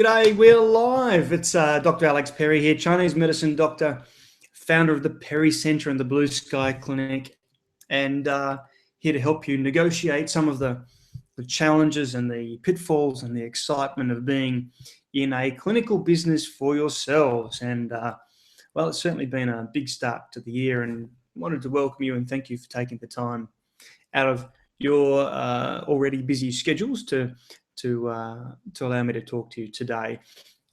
G'day, we're live. It's Dr. Alex Perry here, Chinese medicine doctor, founder of the Perry Center and the Blue Sky Clinic, and here to help you negotiate some of the challenges and the pitfalls and the excitement of being in a clinical business for yourselves. And well, it's certainly been a big start to the year, and wanted to welcome you and thank you for taking the time out of your already busy schedules to allow me to talk to you today.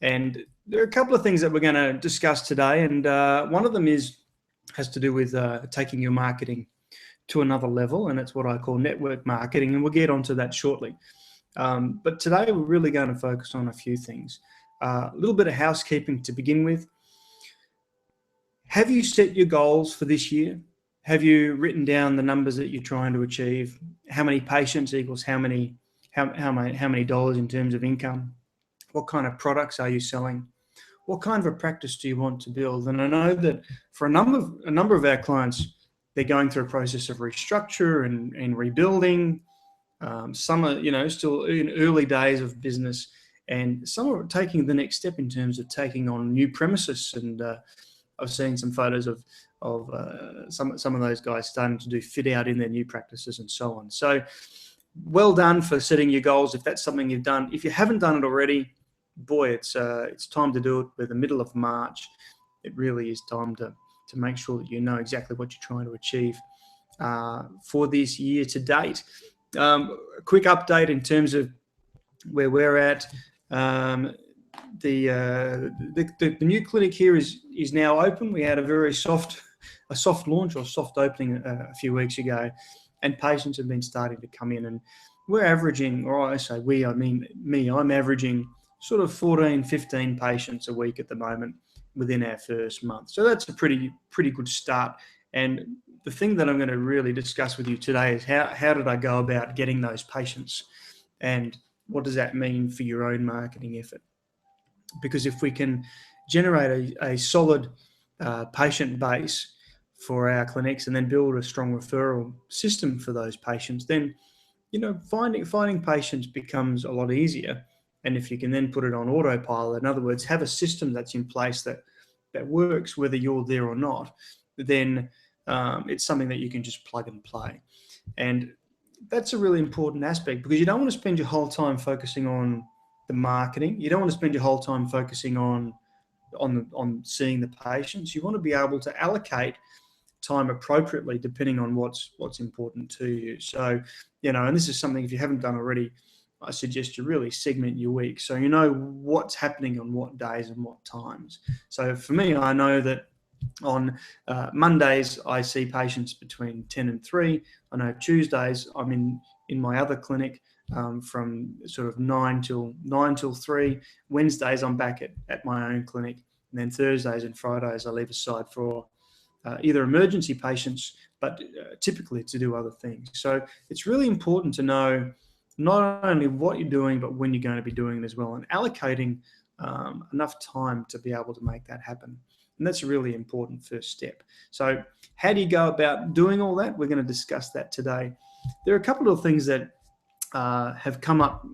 And there are a couple of things that we're going to discuss today, and one of them has to do with taking your marketing to another level, and it's what I call network marketing, and we'll get onto that shortly. But today we're really going to focus on a few things. A little bit of housekeeping to begin with. Have you set your goals for this year? Have you written down the numbers that you're trying to achieve? How many patients equals how many dollars in terms of income? What kind of products are you selling? What kind of a practice do you want to build? And I know that for a number of our clients, they're going through a process of restructure and rebuilding. Some are, still in early days of business, and some are taking the next step in terms of taking on new premises. And I've seen some photos of some of those guys starting to do fit out in their new practices and so on. So well done for setting your goals. If that's something you've done, if you haven't done it already, boy, it's time to do it. We're the middle of March. It really is time to make sure that you know exactly what you're trying to achieve for this year to date. A quick update in terms of where we're at. The new clinic here is now open. We had a very soft launch or soft opening a few weeks ago, and patients have been starting to come in, and we're averaging, or I say we, I mean me, I'm averaging sort of 14, 15 patients a week at the moment within our first month. So that's a pretty good start. And the thing that I'm going to really discuss with you today is how did I go about getting those patients, and what does that mean for your own marketing effort? Because if we can generate a solid patient base for our clinics and then build a strong referral system for those patients, then finding patients becomes a lot easier. And if you can then put it on autopilot, in other words, have a system that's in place that works whether you're there or not, then it's something that you can just plug and play. And that's a really important aspect, because you don't want to spend your whole time focusing on the marketing. You don't want to spend your whole time focusing on seeing the patients. You want to be able to allocate time appropriately depending on what's important to you. So, and this is something, if you haven't done already, I suggest you really segment your week so you know what's happening on what days and what times. So for me, I know that on Mondays I see patients between 10 and 3. I know Tuesdays I'm in my other clinic from sort of 9 till 3. Wednesdays I'm back at my own clinic, and then Thursdays and Fridays I leave aside for either emergency patients, but typically to do other things. So it's really important to know not only what you're doing, but when you're going to be doing it as well, and allocating enough time to be able to make that happen. And that's a really important first step. So how do you go about doing all that? We're going to discuss that today. There are a couple of things that have come up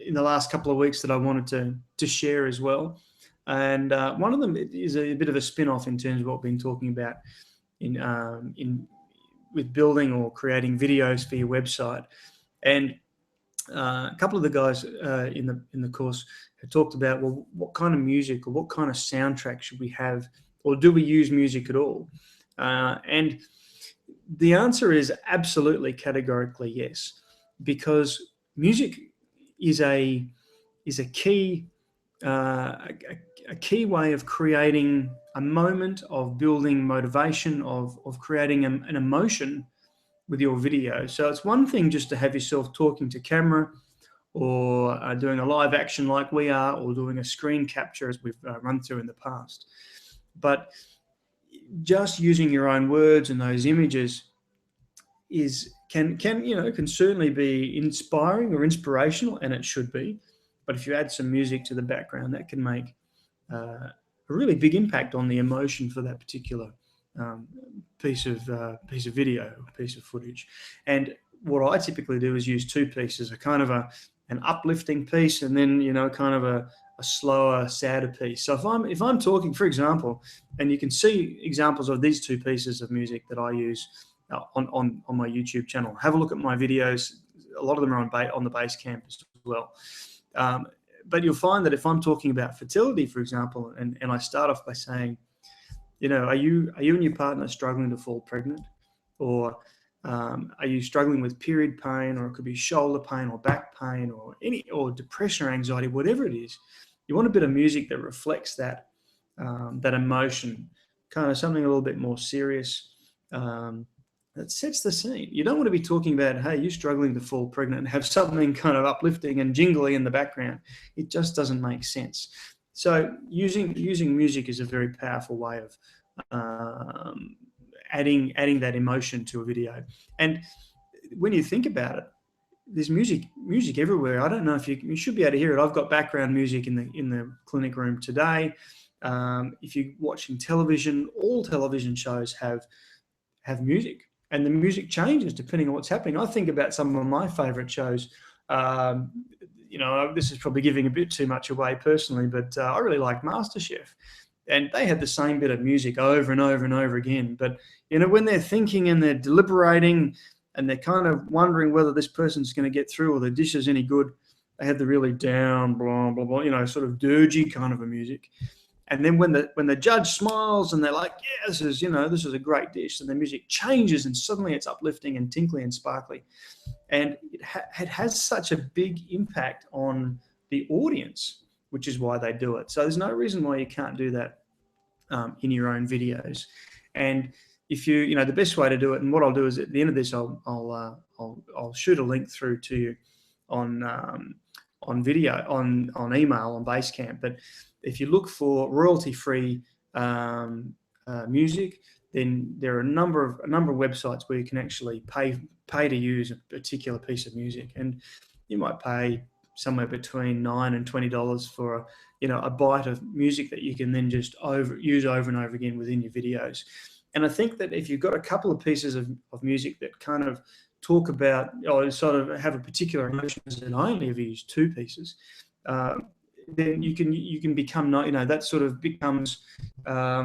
in the last couple of weeks that I wanted to share as well. And one of them is a bit of a spin-off in terms of what we've been talking about with building or creating videos for your website. And a couple of the guys in the course have talked about, well, what kind of music or what kind of soundtrack should we have, or do we use music at all? And the answer is absolutely, categorically yes, because music is a key way of creating a moment, of building motivation, of creating an emotion with your video. So it's one thing just to have yourself talking to camera, or doing a live action like we are, or doing a screen capture as we've run through in the past. But just using your own words and those images can certainly be inspiring or inspirational, and it should be. But if you add some music to the background, that can make a really big impact on the emotion for that particular piece of video, piece of footage. And what I typically do is use two pieces, a kind of an uplifting piece, and then, you know, kind of a slower, sadder piece. So if I'm talking, for example, and you can see examples of these two pieces of music that I use on my YouTube channel. Have a look at my videos. A lot of them are on the Basecamp as well. But you'll find that if I'm talking about fertility, for example, and I start off by saying, you know, are you and your partner struggling to fall pregnant, or are you struggling with period pain, or it could be shoulder pain or back pain or depression or anxiety, whatever it is. You want a bit of music that reflects that that emotion, kind of something a little bit more serious, that sets the scene. You don't want to be talking about, hey, you're struggling to fall pregnant, and have something kind of uplifting and jingly in the background. It just doesn't make sense. So using music is a very powerful way of adding that emotion to a video. And when you think about it, there's music everywhere. I don't know if you should be able to hear it. I've got background music in the clinic room today. If you're watching television, all television shows have music, and the music changes depending on what's happening. I think about some of my favorite shows. You know, this is probably giving a bit too much away personally, but I really like MasterChef. And they had the same bit of music over and over and over again. But, you know, when they're thinking and they're deliberating and they're kind of wondering whether this person's going to get through or the dish is any good, they had the really down, blah, blah, blah, you know, sort of dirgy kind of a music. And then when the judge smiles and they're like, yeah, this is a great dish, and the music changes and suddenly it's uplifting and tinkly and sparkly. And it has such a big impact on the audience, which is why they do it. So there's no reason why you can't do that in your own videos. And if you know, the best way to do it, and what I'll do is at the end of this, I'll shoot a link through to you on video, on email, on Basecamp. But if you look for royalty-free music, then there are a number of websites where you can actually pay to use a particular piece of music, and you might pay somewhere between $9 and $20 for a bite of music that you can then just use over and over again within your videos. And I think that if you've got a couple of pieces of music that kind of talk about or sort of have a particular emotion, and I only ever use 2 pieces, then you can become, that sort of becomes a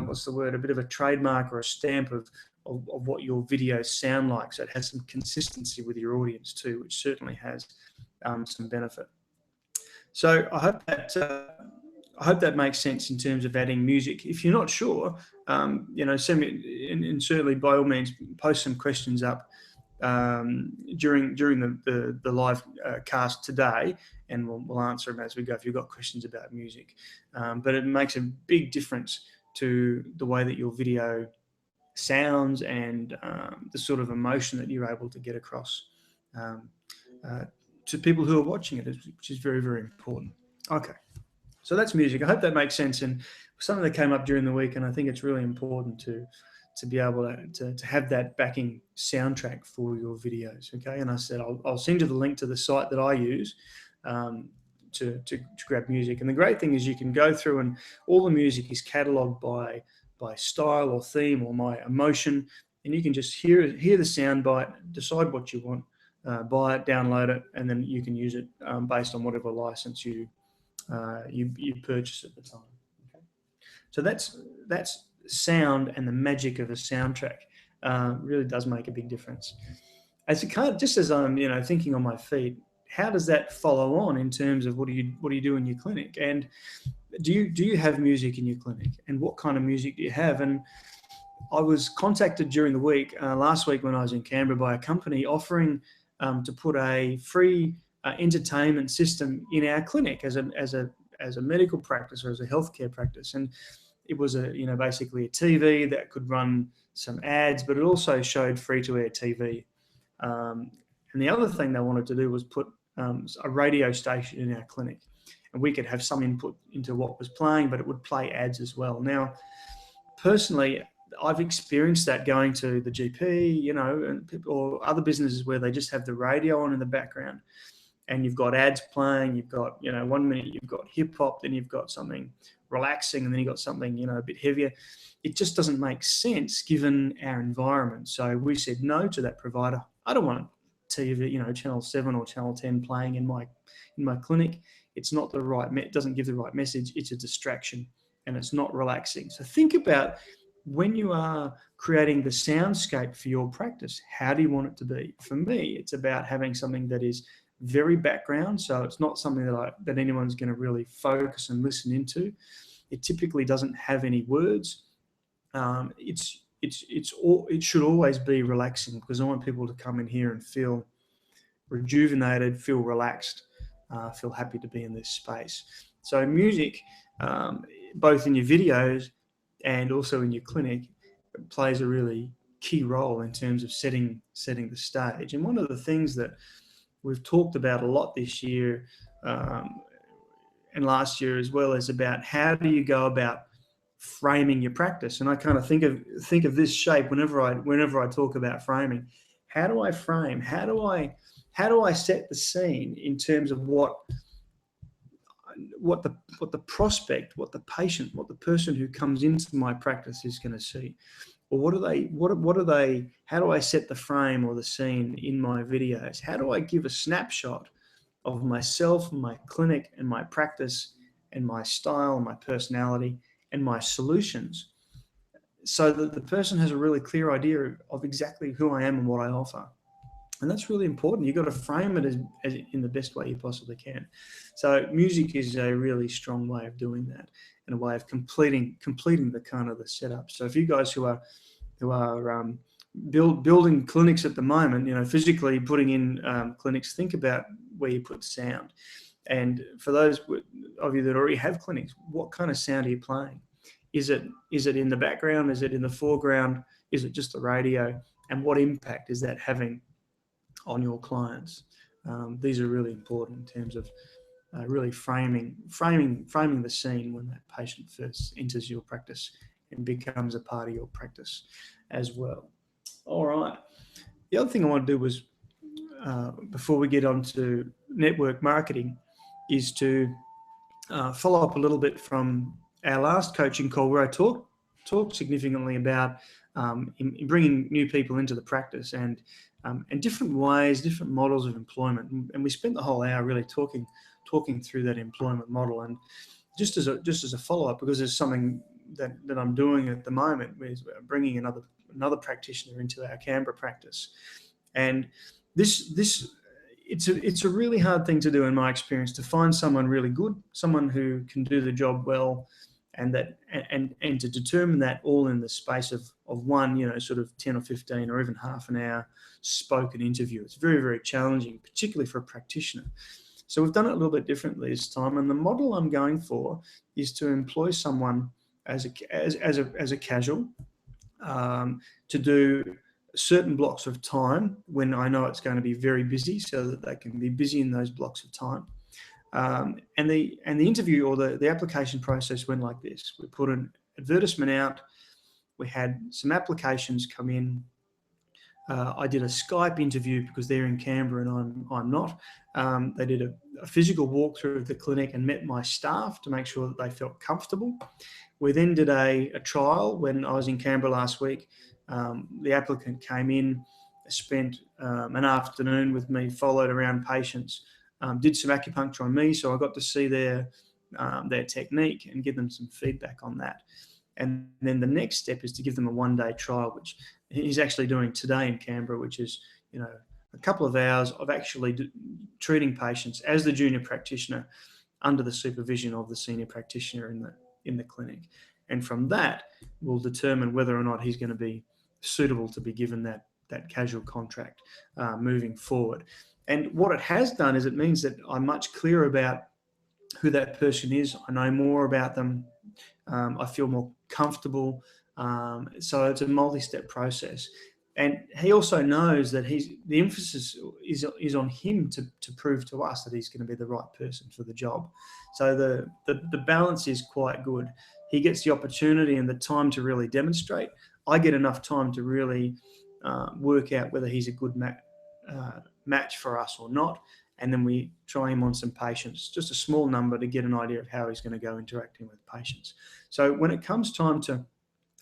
bit of a trademark or a stamp of what your videos sound like. So it has some consistency with your audience too, which certainly has some benefit. So I hope that makes sense in terms of adding music. If you're not sure, send me, and certainly by all means post some questions up during the live cast today, and we'll answer them as we go if you've got questions about music. But it makes a big difference to the way that your video sounds and the sort of emotion that you're able to get across to people who are watching it, which is very, very important. Okay, so that's music. I hope that makes sense, and something that came up during the week, and I think it's really important to be able to have that backing soundtrack for your videos. Okay, and I said I'll send you the link to the site that I use to grab music. And the great thing is you can go through, and all the music is catalogued by style or theme or my emotion, and you can just hear the sound bite, decide what you want, buy it, download it, and then you can use it based on whatever license you purchase at the time. Okay? So that's sound, and the magic of a soundtrack really does make a big difference. Just as I'm thinking on my feet, how does that follow on in terms of what do you do in your clinic, and do you have music in your clinic, and what kind of music do you have? And I was contacted during the week last week when I was in Canberra by a company offering to put a free entertainment system in our clinic as a medical practice or as a healthcare practice. And it was basically a TV that could run some ads, but it also showed free-to-air TV. And the other thing they wanted to do was put a radio station in our clinic, and we could have some input into what was playing, but it would play ads as well. Now, personally, I've experienced that going to the GP, or other businesses where they just have the radio on in the background, and you've got ads playing. You've got, 1 minute you've got hip hop, then you've got something relaxing, and then you've got something, a bit heavier. It just doesn't make sense given our environment. So we said no to that provider. I don't want TV, Channel 7 or Channel 10 playing in my clinic. It's not the right, it doesn't give the right message. It's a distraction and it's not relaxing. So think about when you are creating the soundscape for your practice, how do you want it to be? For me, it's about having something that is very background. So it's not something that anyone's going to really focus and listen into. It typically doesn't have any words. It should always be relaxing, because I want people to come in here and feel rejuvenated, feel relaxed, feel happy to be in this space. So music, both in your videos and also in your clinic, plays a really key role in terms of setting the stage. And one of the things that we've talked about a lot this year, and last year as well, is about how do you go about framing your practice. And I kind of think of this shape whenever I talk about framing. How do I frame? How do I set the scene in terms of what the prospect, what the patient, what the person who comes into my practice is going to see? Or what are they, how do I set the frame or the scene in my videos? How do I give a snapshot of myself, my clinic and my practice and my style, my personality and my solutions, so that the person has a really clear idea of exactly who I am and what I offer? And that's really important. You've got to frame it as in the best way you possibly can. So music is a really strong way of doing that, and a way of completing the kind of the setup. So if you guys who are building clinics at the moment, physically putting in clinics, think about where you put sound. And for those of you that already have clinics, what kind of sound are you playing? Is it in the background? Is it in the foreground? Is it just the radio? And what impact is that having on your clients? These are really important in terms of really framing the scene when that patient first enters your practice and becomes a part of your practice as well. All right. The other thing I want to do was, before we get on to network marketing, is to follow up a little bit from our last coaching call, where I talked significantly about in bringing new people into the practice and different ways, different models of employment. And we spent the whole hour really talking through that employment model. And just as a follow-up, because there's something that I'm doing at the moment, is bringing another practitioner into our Canberra practice. And it's a really hard thing to do, in my experience, to find someone really good, someone who can do the job well, and to determine that all in the space of one, sort of 10 or 15 or even half an hour spoken interview. It's very, very challenging, particularly for a practitioner. So we've done it a little bit differently this time, and the model I'm going for is to employ someone as a casual, to do certain blocks of time when I know it's going to be very busy, so that they can be busy in those blocks of time. And the interview, or the application process, went like this. We put an advertisement out. We had some applications come in. I did a Skype interview because they're in Canberra and I'm not. They did a physical walkthrough of the clinic and met my staff to make sure that they felt comfortable. We then did a trial when I was in Canberra last week. The applicant came in, spent an afternoon with me, followed around patients, did some acupuncture on me, so I got to see their technique and give them some feedback on that. And then the next step is to give them a one-day trial, which he's actually doing today in Canberra, which is, a couple of hours of actually treating patients as the junior practitioner under the supervision of the senior practitioner in the clinic. And from that, we'll determine whether or not he's going to be suitable to be given that casual contract moving forward. And what it has done is it means that I'm much clearer about who that person is. I know more about them. I feel more comfortable. So it's a multi-step process. And he also knows that the emphasis is on him to prove to us that he's going to be the right person for the job. So the balance is quite good. He gets the opportunity and the time to really demonstrate. I get enough time to really work out whether he's a good match for us or not. And then we try him on some patients, just a small number, to get an idea of how he's going to go interacting with patients. So when it comes time to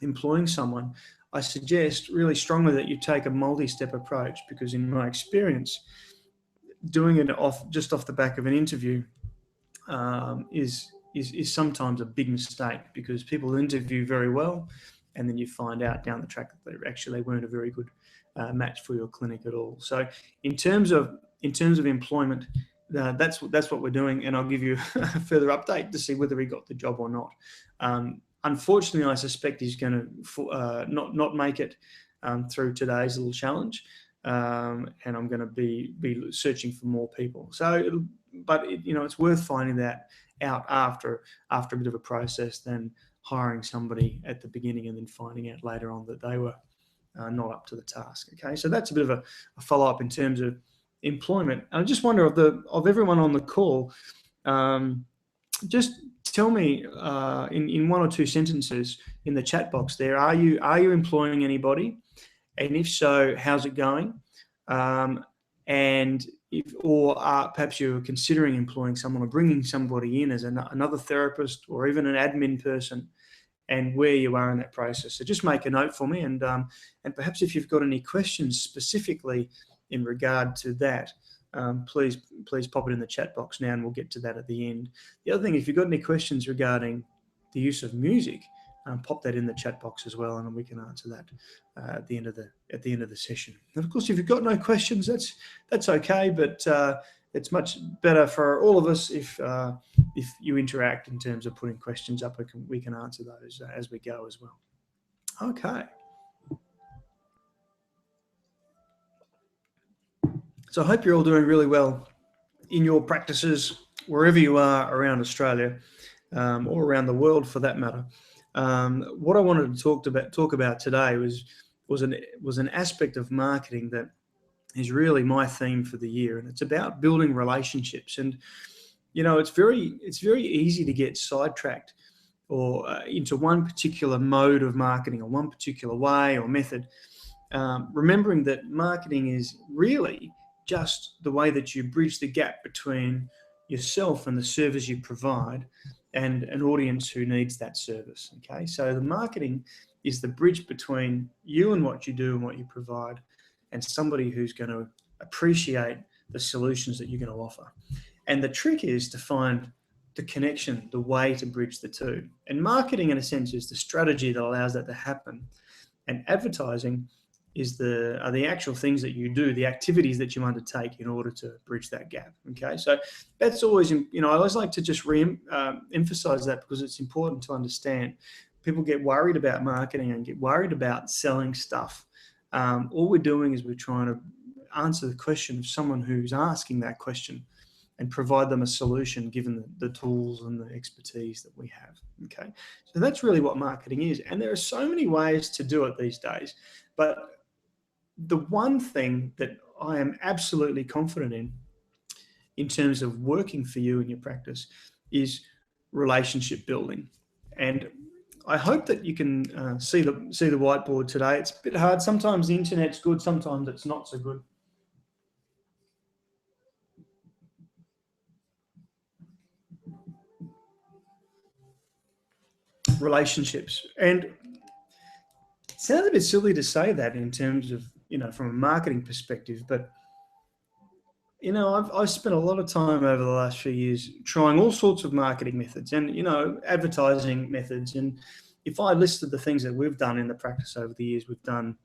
employing someone, I suggest really strongly that you take a multi-step approach, because in my experience, doing it just off the back of an interview is sometimes a big mistake, because people interview very well, and then you find out down the track that they weren't a very good match for your clinic at all. So in terms of employment, that's what we're doing, and I'll give you a further update to see whether he got the job or not. Unfortunately, I suspect he's going to not make it through today's little challenge, and I'm going to be searching for more people. So, it's worth finding that out after a bit of a process than hiring somebody at the beginning and then finding out later on that they were not up to the task. Okay, so that's a bit of a follow-up in terms of employment. I just wonder of everyone on the call, just tell me in one or two sentences in the chat box there, are you employing anybody? And if so, how's it going? And perhaps you're considering employing someone or bringing somebody in as another therapist or even an admin person, and where you are in that process. So just make a note for me, and perhaps if you've got any questions specifically in regard to that, please pop it in the chat box now, and we'll get to that at the end. The other thing, if you've got any questions regarding the use of music, pop that in the chat box as well, and we can answer that at the end of the session. And of course, if you've got no questions, that's okay, but it's much better for all of us if you interact in terms of putting questions up. We can answer those as we go as well. Okay. So I hope you're all doing really well in your practices, wherever you are around Australia, or around the world for that matter. What I wanted to talk about today was an aspect of marketing that is really my theme for the year, and it's about building relationships. And it's very easy to get sidetracked or into one particular mode of marketing or one particular way or method, remembering that marketing is really just the way that you bridge the gap between yourself and the service you provide and an audience who needs that service. Okay, so the marketing is the bridge between you and what you do and what you provide, and somebody who's going to appreciate the solutions that you're going to offer. And the trick is to find the connection, the way to bridge the two. And marketing, in a sense, is the strategy that allows that to happen. And advertising are the actual things that you do, the activities that you undertake in order to bridge that gap. Okay, so that's always, I always like to just emphasize that, because it's important to understand. People get worried about marketing and get worried about selling stuff. All we're doing is we're trying to answer the question of someone who's asking that question and provide them a solution given the tools and the expertise that we have. Okay, so that's really what marketing is. And there are so many ways to do it these days, but the one thing that I am absolutely confident in terms of working for you in your practice is relationship building. And I hope that you can see the whiteboard today. It's a bit hard. Sometimes the internet's good, sometimes it's not so good. Relationships. And it sounds a bit silly to say that in terms of, from a marketing perspective, but I've spent a lot of time over the last few years trying all sorts of marketing methods and, advertising methods. And if I listed the things that we've done in the practice over the years, we've done,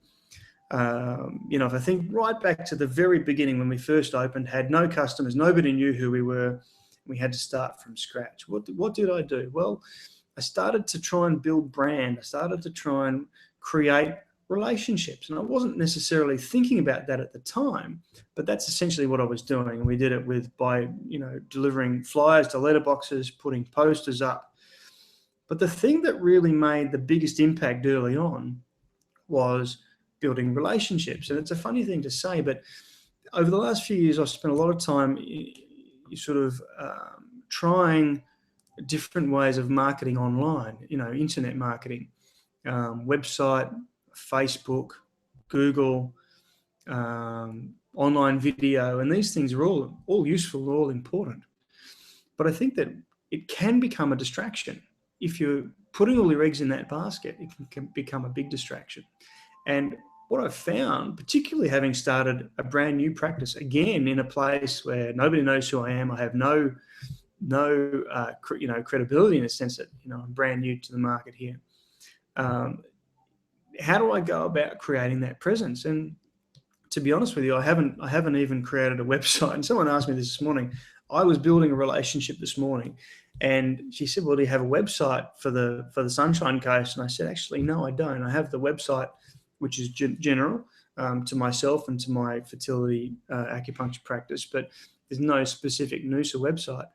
if I think right back to the very beginning when we first opened, had no customers, nobody knew who we were, we had to start from scratch. What did I do? Well, I started to try and build brand. I started to try and create relationships. And I wasn't necessarily thinking about that at the time, but that's essentially what I was doing. And we did it by delivering flyers to letterboxes, putting posters up. But the thing that really made the biggest impact early on was building relationships. And it's a funny thing to say, but over the last few years, I've spent a lot of time trying different ways of marketing online, internet marketing, website, Facebook, Google, online video, and these things are all useful, all important. But I think that it can become a distraction. If you're putting all your eggs in that basket, it can become a big distraction. And what I've found, particularly having started a brand new practice, again, in a place where nobody knows who I am, I have no credibility in the sense that, I'm brand new to the market here. How do I go about creating that presence? And to be honest with you, I haven't even created a website. And someone asked me this morning. I was building a relationship this morning, and she said, "Well, do you have a website for the Sunshine Coast?" And I said, "Actually, no, I don't. I have the website, which is general to myself and to my fertility acupuncture practice, but there's no specific Noosa website."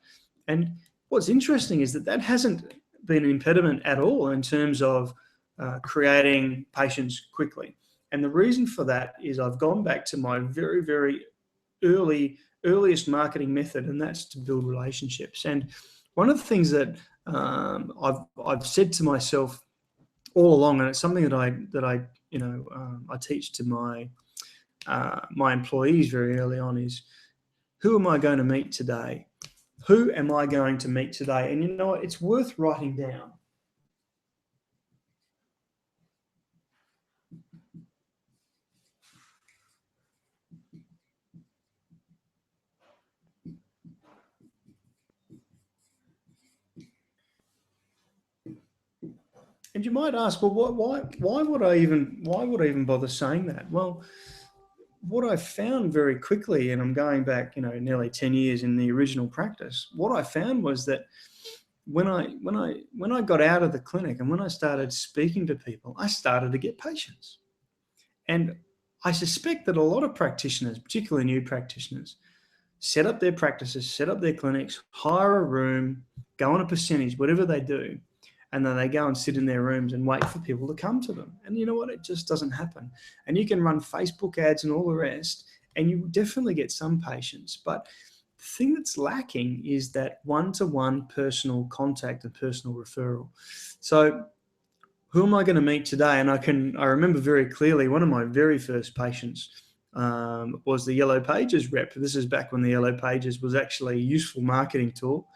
And what's interesting is that hasn't been an impediment at all in terms of creating patients quickly. And the reason for that is I've gone back to my very, very earliest marketing method, and that's to build relationships. And one of the things that I've said to myself all along, and it's something that I teach to my employees very early on, is who am I going to meet today? Who am I going to meet today? And you know what? It's worth writing down. And you might ask, well, why would I even bother saying that? Well, what I found very quickly, and I'm going back, nearly 10 years in the original practice, what I found was that when I got out of the clinic and when I started speaking to people, I started to get patients. And I suspect that a lot of practitioners, particularly new practitioners, set up their practices, set up their clinics, hire a room, go on a percentage, whatever they do, and then they go and sit in their rooms and wait for people to come to them. And you know what? It just doesn't happen. And you can run Facebook ads and all the rest, and you definitely get some patients. But the thing that's lacking is that one-to-one personal contact and personal referral. So who am I going to meet today? And I remember very clearly one of my very first patients was the Yellow Pages rep. This is back when the Yellow Pages was actually a useful marketing tool.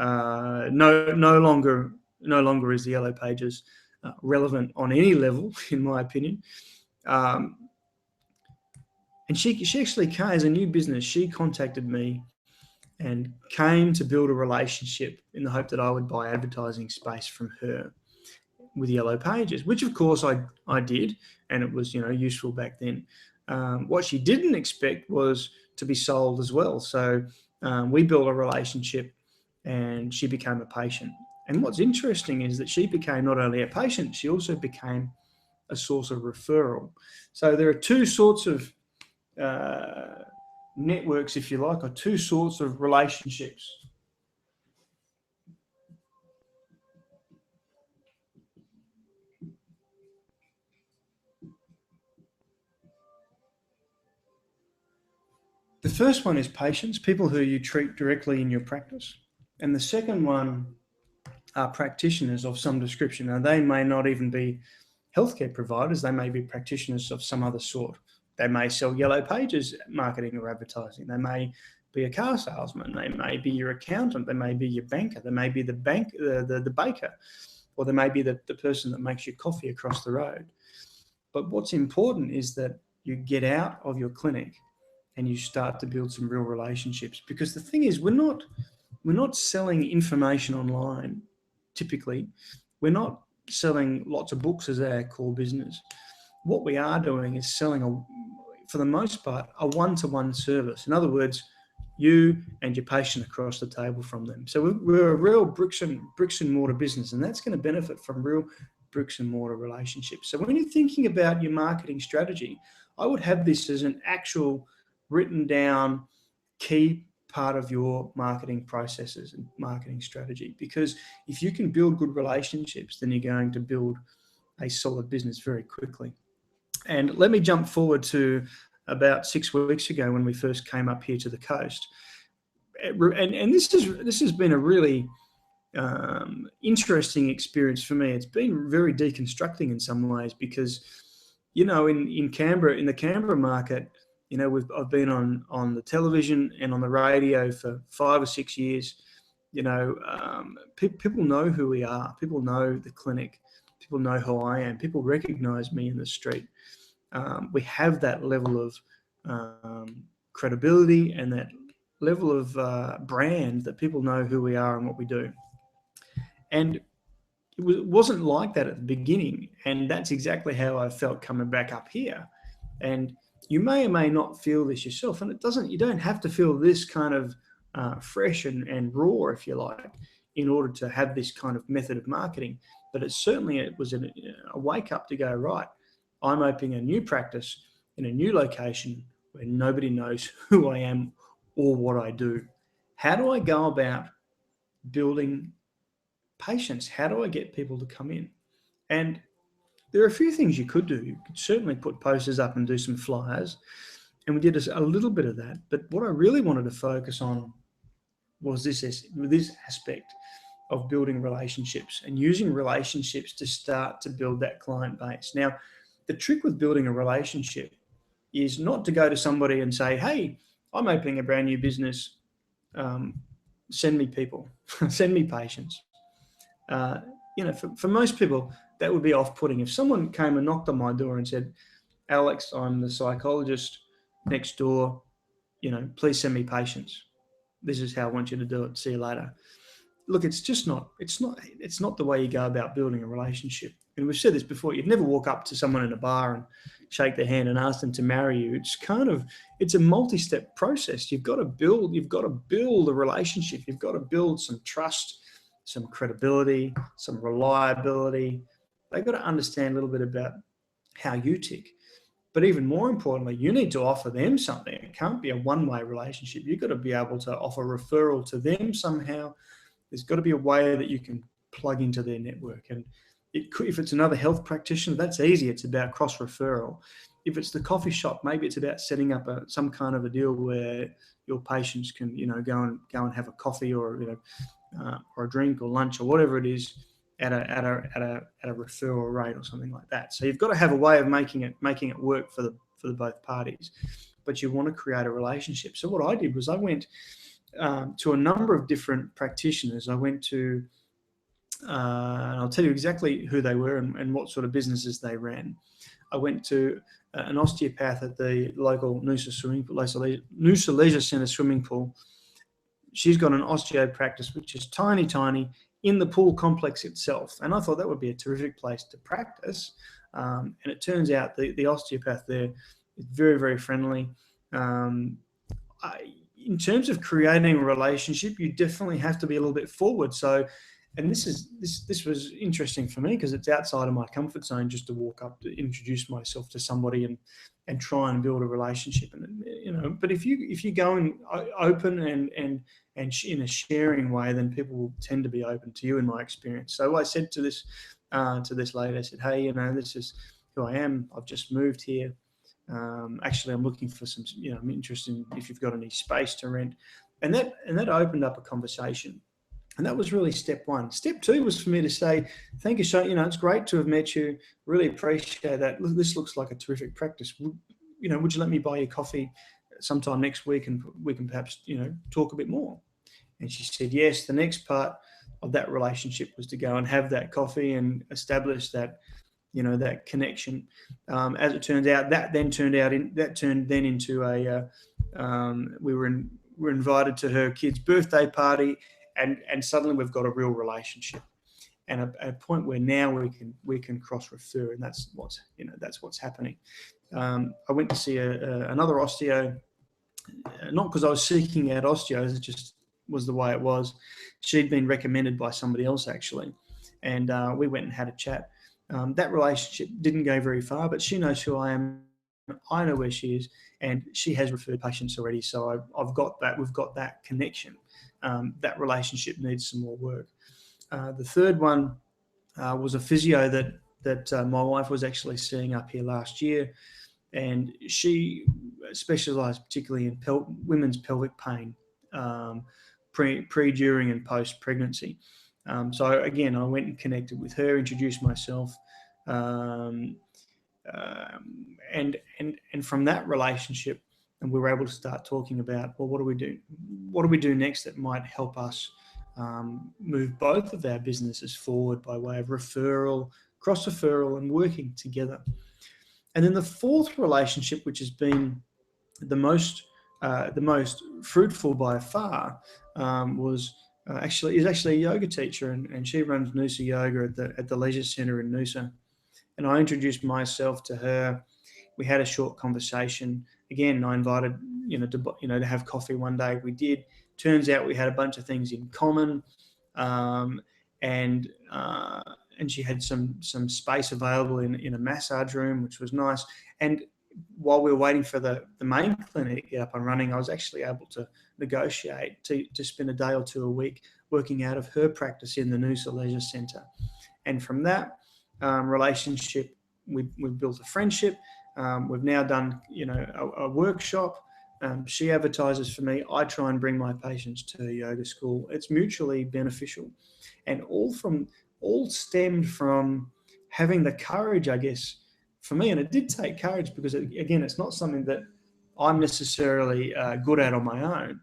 No longer is the Yellow Pages relevant on any level, in my opinion. And she actually came, as a new business, she contacted me and came to build a relationship in the hope that I would buy advertising space from her with Yellow Pages, which of course I did, and it was useful back then. What she didn't expect was to be sold as well. So we built a relationship, and she became a patient. And what's interesting is that she became not only a patient, she also became a source of referral. So there are two sorts of networks, if you like, or two sorts of relationships. The first one is patients, people who you treat directly in your practice. And the second one are practitioners of some description. Now, they may not even be healthcare providers. They may be practitioners of some other sort. They may sell Yellow Pages marketing or advertising. They may be a car salesman. They may be your accountant. They may be your banker. They may be the baker, or they may be the person that makes your coffee across the road. But what's important is that you get out of your clinic and you start to build some real relationships. Because the thing is, we're not selling information online. Typically, we're not selling lots of books as our core business. What we are doing is selling, for the most part, a one-to-one service. In other words, you and your patient across the table from them. So we're a real bricks and mortar business, and that's going to benefit from real bricks and mortar relationships. So when you're thinking about your marketing strategy, I would have this as an actual written down key part of your marketing processes and marketing strategy. Because if you can build good relationships, then you're going to build a solid business very quickly. And let me jump forward to about 6 weeks ago when we first came up here to the coast. And this has been a really interesting experience for me. It's been very deconstructing in some ways because, in Canberra, in the Canberra market, I've been on the television and on the radio for 5 or 6 years. People know who we are. People know the clinic. People know who I am. People recognise me in the street. we have that level of credibility and that level of brand that people know who we are and what we do. And it wasn't like that at the beginning, and that's exactly how I felt coming back up here. And you may or may not feel this yourself, and you don't have to feel this kind of fresh and raw, if you like, in order to have this kind of method of marketing. But it was a wake up to go, right, I'm opening a new practice in a new location where nobody knows who I am or what I do. How do I go about building patients? How do I get people to come in? And there are a few things you could do. You could certainly put posters up and do some flyers. And we did a little bit of that. But what I really wanted to focus on was this aspect of building relationships and using relationships to start to build that client base. Now, the trick with building a relationship is not to go to somebody and say, hey, I'm opening a brand new business. Send me people, send me patients. For most people, that would be off-putting. If someone came and knocked on my door and said, Alex, I'm the psychologist next door, please send me patients. This is how I want you to do it. See you later. Look, it's not the way you go about building a relationship. And we've said this before, you'd never walk up to someone in a bar and shake their hand and ask them to marry you. It's a multi-step process. You've got to build a relationship. You've got to build some trust, some credibility, some reliability. They've got to understand a little bit about how you tick. But even more importantly, you need to offer them something. It can't be a one-way relationship. You've got to be able to offer referral to them somehow. There's got to be a way that you can plug into their network. And if it's another health practitioner, that's easy. It's about cross-referral. If it's the coffee shop, maybe it's about setting up some kind of a deal where your patients can, go and have a coffee or a drink or lunch or whatever it is at a referral rate or something like that. So you've got to have a way of making it work for the both parties, but you want to create a relationship. So what I did was I went to a number of different practitioners. I went to, and I'll tell you exactly who they were and what sort of businesses they ran. I went to an osteopath at the local Noosa Leisure Centre swimming pool. She's got an osteo practice, which is tiny, in the pool complex itself. And I thought that would be a terrific place to practice. And it turns out the osteopath there is very, very friendly. In terms of creating a relationship, you definitely have to be a little bit forward. So, and this was interesting for me because it's outside of my comfort zone just to walk up to introduce myself to somebody and try and build a relationship. And but if you go in open and in a sharing way, then people will tend to be open to you, in my experience. So I said to this lady, I said, hey, this is who I am. I've just moved here. Actually, I'm looking for some, I'm interested in if you've got any space to rent. And that opened up a conversation. And that was really step one. Step two was for me to say, thank you, so, it's great to have met you. Really appreciate that. This looks like a terrific practice. Would you let me buy you coffee sometime next week and we can perhaps, talk a bit more? And she said, yes. The next part of that relationship was to go and have that coffee and establish that, that connection. As it turns out, that turned into a, we were invited to her kid's birthday party. And suddenly we've got a real relationship, and a point where now we can cross refer, and that's what's happening. I went to see another osteo, not because I was seeking out osteos, it just was the way it was. She'd been recommended by somebody else actually, and we went and had a chat. That relationship didn't go very far, but she knows who I am. I know where she is, and she has referred patients already. So I've got that. We've got that connection. That relationship needs some more work. The third one was a physio that my wife was actually seeing up here last year, and she specialised particularly in women's pelvic pain, pre, during, and post pregnancy. So again, I went and connected with her, introduced myself, and from that relationship, and we were able to start talking about, well, what do we do? What do we do next that might help us move both of our businesses forward by way of referral, cross referral, and working together? And then the fourth relationship, which has been the most fruitful by far, is actually a yoga teacher, and she runs Noosa Yoga at the Leisure Centre in Noosa. And I introduced myself to her. We had a short conversation. Again, I invited to have coffee one day. We did. Turns out we had a bunch of things in common, and she had some space available in a massage room, which was nice. And while we were waiting for the main clinic to get up and running, I was actually able to negotiate to spend a day or two a week working out of her practice in the Noosa Leisure Centre. And from that relationship, we've built a friendship. We've now done a workshop. She advertises for me. I try and bring my patients to her yoga school. It's mutually beneficial, and all stemmed from having the courage, I guess, for me. And it did take courage because, again, it's not something that I'm necessarily good at on my own.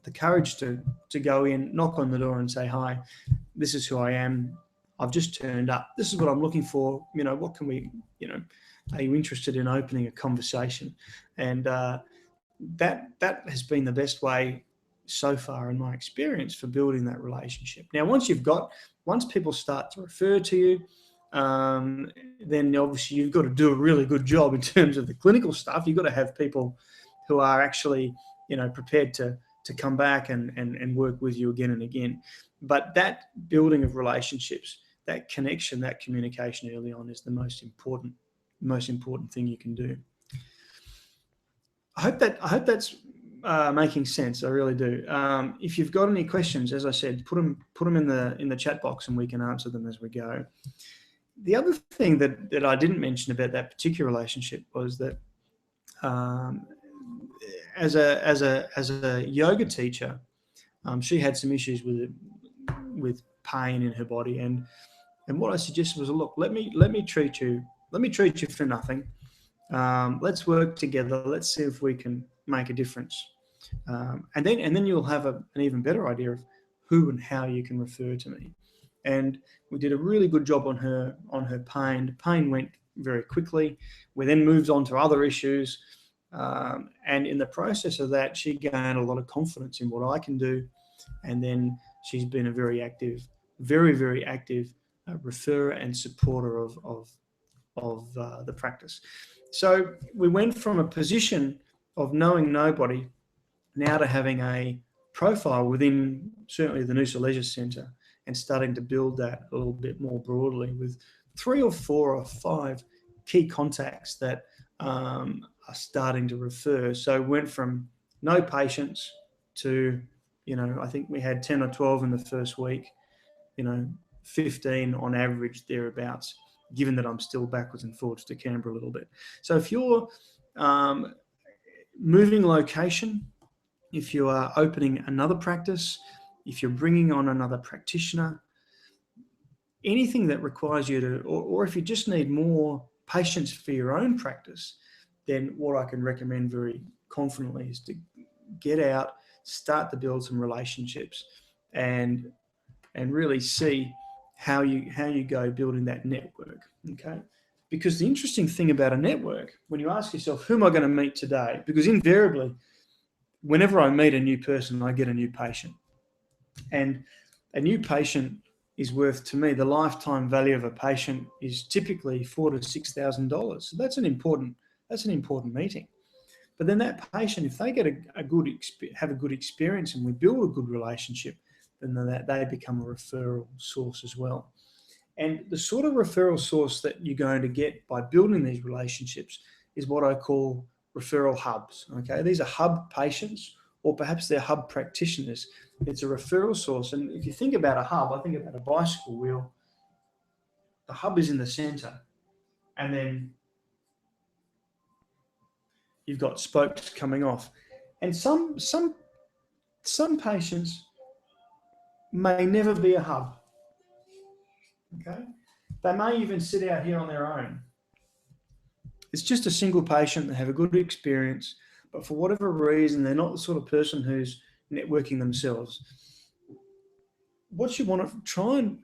The courage to go in, knock on the door and say, "Hi, this is who I am. I've just turned up. This is what I'm looking for. What can we, are you interested in opening a conversation?" And that has been the best way so far in my experience for building that relationship. Now, once people start to refer to you, then obviously you've got to do a really good job in terms of the clinical stuff. You've got to have people who are actually, prepared to come back and work with you again and again. But that building of relationships, that connection, that communication early on is the most important thing you can do. I hope that's making sense. I really do. If you've got any questions, as I said, put them in the chat box and we can answer them as we go. The other thing that I didn't mention about that particular relationship was that as a yoga teacher, she had some issues with pain in her body, and what I suggested was, look, let me treat you for nothing. Let's work together. Let's see if we can make a difference, and then you'll have an even better idea of who and how you can refer to me. And we did a really good job on her pain. The pain went very quickly. We then moved on to other issues, and in the process of that, she gained a lot of confidence in what I can do. And then she's been a very active, very, very active referrer and supporter of the practice. So we went from a position of knowing nobody now to having a profile within certainly the Noosa Leisure Centre, and starting to build that a little bit more broadly with 3 or 4 or 5 key contacts that are starting to refer. So we went from no patients to, I think we had 10 or 12 in the first week, 15 on average thereabouts, given that I'm still backwards and forwards to Canberra a little bit. So if you're moving location, if you are opening another practice, if you're bringing on another practitioner, anything that requires you to, or if you just need more patients for your own practice, then what I can recommend very confidently is to get out, start to build some relationships, and really see how you go building that network. Okay, because the interesting thing about a network, when you ask yourself, who am I going to meet today? Because invariably, whenever I meet a new person, I get a new patient. And a new patient is worth, to me, the lifetime value of a patient is typically $4,000 to $6,000. So that's an important meeting. But then that patient, if they get have a good experience and we build a good relationship, then they become a referral source as well. And the sort of referral source that you're going to get by building these relationships is what I call referral hubs. Okay, these are hub patients, or perhaps they're hub practitioners. It's a referral source. And if you think about a hub, I think about a bicycle wheel. The hub is in the center, and then you've got spokes coming off. And some patients may never be a hub. Okay, they may even sit out here on their own. It's just a single patient. They have a good experience, but for whatever reason, they're not the sort of person who's networking themselves. What you want to try and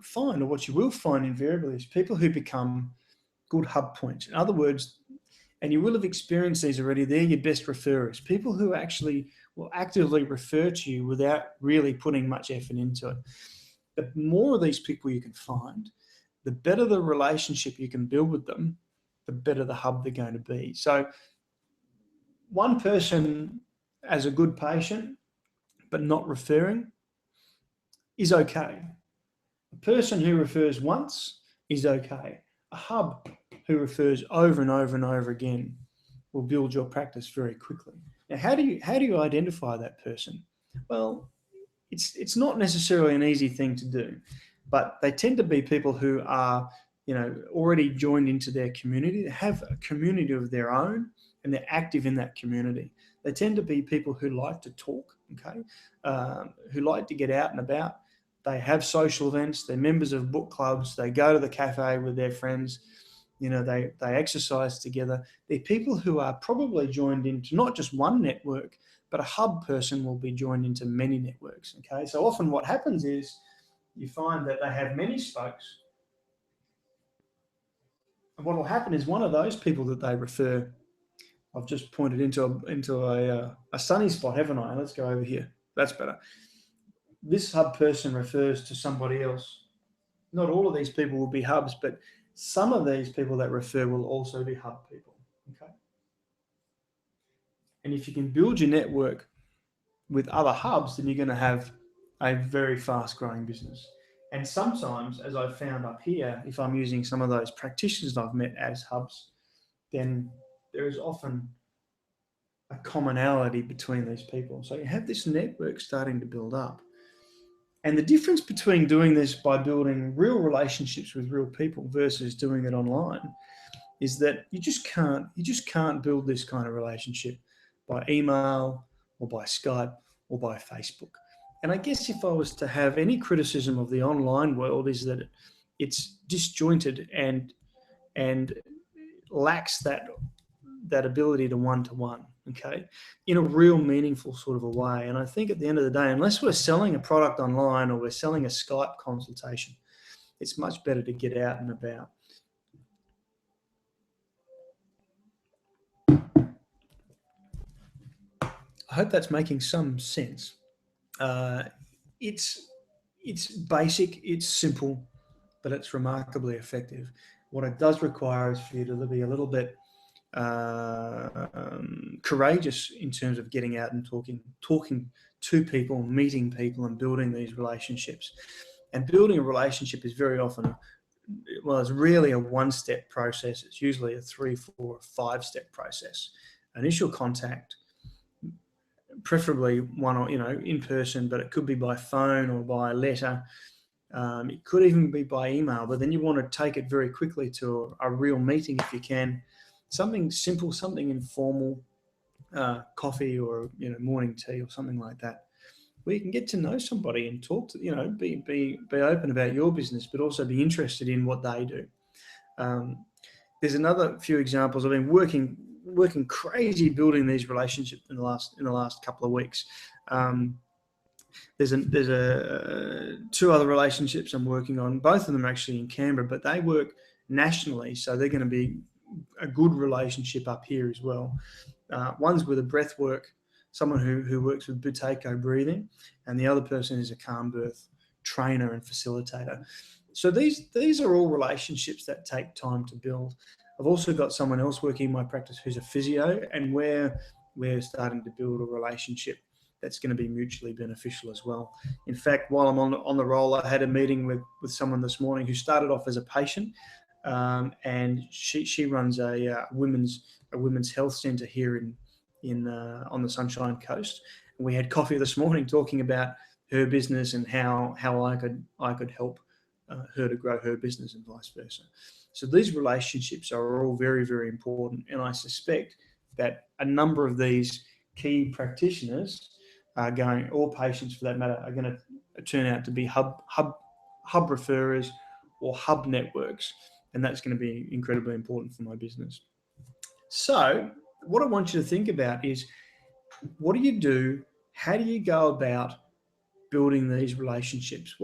find, or what you will find invariably, is people who become good hub points. In other words, and you will have experienced these already, they're your best referrers, people who actually will actively refer to you without really putting much effort into it. The more of these people you can find, the better the relationship you can build with them, the better the hub they're going to be. So one person as a good patient, but not referring, is okay. A person who refers once is okay. A hub who refers over and over and over again will build your practice very quickly. Now, how do you identify that person? Well, it's not necessarily an easy thing to do, but they tend to be people who are, already joined into their community. They have a community of their own, and they're active in that community. They tend to be people who like to talk, okay, who like to get out and about. They have social events. They're members of book clubs. They go to the cafe with their friends. They exercise together. They're people who are probably joined into not just one network, but a hub person will be joined into many networks. Okay, so often what happens is you find that they have many spokes. And what will happen is one of those people that they refer, I've just pointed into a sunny spot, haven't I? Let's go over here. That's better. This hub person refers to somebody else. Not all of these people will be hubs, but some of these people that refer will also be hub people. Okay. And if you can build your network with other hubs, then you're going to have a very fast growing business. And sometimes, as I've found up here, if I'm using some of those practitioners I've met as hubs, then there is often a commonality between these people. So you have this network starting to build up. And the difference between doing this by building real relationships with real people versus doing it online is that you just can't build this kind of relationship by email or by Skype or by Facebook. And I guess if I was to have any criticism of the online world, is that it's disjointed and lacks that ability to one-to-one, okay, in a real meaningful sort of a way. And I think at the end of the day, unless we're selling a product online or we're selling a Skype consultation, it's much better to get out and about. I hope that's making some sense. It's basic, it's simple, but it's remarkably effective. What it does require is for you to be a little bit courageous in terms of getting out and talking to people, meeting people, and building these relationships. And building a relationship is very often, it's really a one-step process. It's usually a 3, 4, 5-step process. Initial contact, preferably one, in person, but it could be by phone or by letter. It could even be by email, but then you want to take it very quickly to a real meeting if you can. Something simple, something informal, coffee or morning tea or something like that, where you can get to know somebody and talk to, be open about your business, but also be interested in what they do. There's another few examples. I've been working crazy building these relationships in the last couple of weeks. There's two other relationships I'm working on. Both of them are actually in Canberra, but they work nationally, so they're going to be a good relationship up here as well. One's with a breath work, someone who works with Buteyko breathing, and the other person is a calm birth trainer and facilitator. So these are all relationships that take time to build. I've also got someone else working in my practice who's a physio, and we're starting to build a relationship that's going to be mutually beneficial as well. In fact, while I'm on the roll, I had a meeting with someone this morning who started off as a patient, and she runs a women's health centre here on the Sunshine Coast. And we had coffee this morning talking about her business and how I could help her to grow her business and vice versa. So these relationships are all very, very important, and I suspect that a number of these key practitioners are going, or patients for that matter, are going to turn out to be hub referrers or hub networks, and that's going to be incredibly important for my business. So what I want you to think about is, what do you do? How do you go about building these relationships?